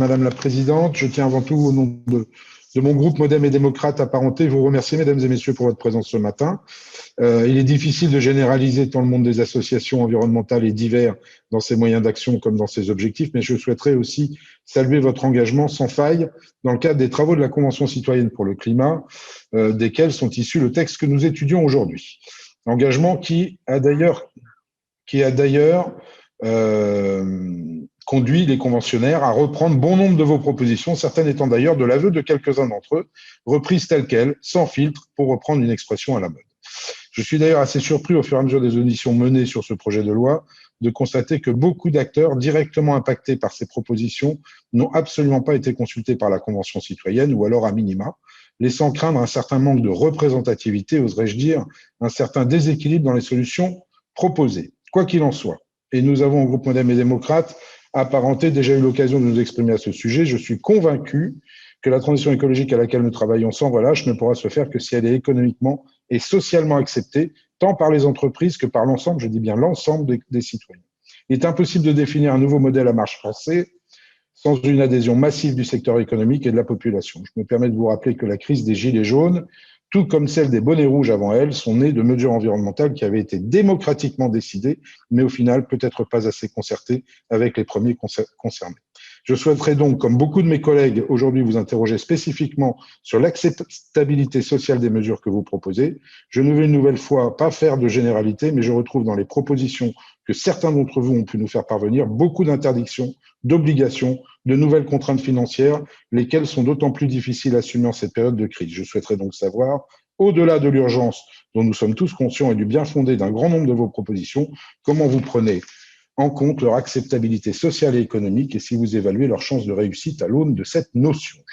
Madame la Présidente. Je tiens avant tout, au nom de mon groupe Modem et démocrate apparenté, vous remercier, mesdames et messieurs, pour votre présence ce matin. Il est difficile de généraliser tant le monde des associations environnementales est divers dans ses moyens d'action comme dans ses objectifs, mais je souhaiterais aussi saluer votre engagement sans faille dans le cadre des travaux de la Convention citoyenne pour le climat, desquels sont issus le texte que nous étudions aujourd'hui. Engagement qui a d'ailleurs conduit les conventionnaires à reprendre bon nombre de vos propositions, certaines étant d'ailleurs de l'aveu de quelques-uns d'entre eux, reprises telles quelles, sans filtre, pour reprendre une expression à la mode. Je suis d'ailleurs assez surpris au fur et à mesure des auditions menées sur ce projet de loi de constater que beaucoup d'acteurs directement impactés par ces propositions n'ont absolument pas été consultés par la Convention citoyenne ou alors à minima, laissant craindre un certain manque de représentativité, oserais-je dire, un certain déséquilibre dans les solutions proposées. Quoi qu'il en soit, et nous avons au groupe Modem et démocrate apparenté déjà eu l'occasion de nous exprimer à ce sujet, je suis convaincu que la transition écologique à laquelle nous travaillons sans relâche ne pourra se faire que si elle est économiquement et socialement acceptée, tant par les entreprises que par l'ensemble, je dis bien l'ensemble des citoyens. Il est impossible de définir un nouveau modèle à marche forcée sans une adhésion massive du secteur économique et de la population. Je me permets de vous rappeler que la crise des Gilets jaunes, tout comme celle des bonnets rouges avant elle, sont nées de mesures environnementales qui avaient été démocratiquement décidées, mais au final peut-être pas assez concertées avec les premiers concernés. Je souhaiterais donc, comme beaucoup de mes collègues, aujourd'hui vous interroger spécifiquement sur l'acceptabilité sociale des mesures que vous proposez. Je ne veux une nouvelle fois pas faire de généralité, mais je retrouve dans les propositions que certains d'entre vous ont pu nous faire parvenir beaucoup d'interdictions, d'obligations, de nouvelles contraintes financières, lesquelles sont d'autant plus difficiles à assumer en cette période de crise. Je souhaiterais donc savoir, au-delà de l'urgence dont nous sommes tous conscients et du bien fondé d'un grand nombre de vos propositions, comment vous prenez en compte leur acceptabilité sociale et économique et si vous évaluez leurs chances de réussite à l'aune de cette notion.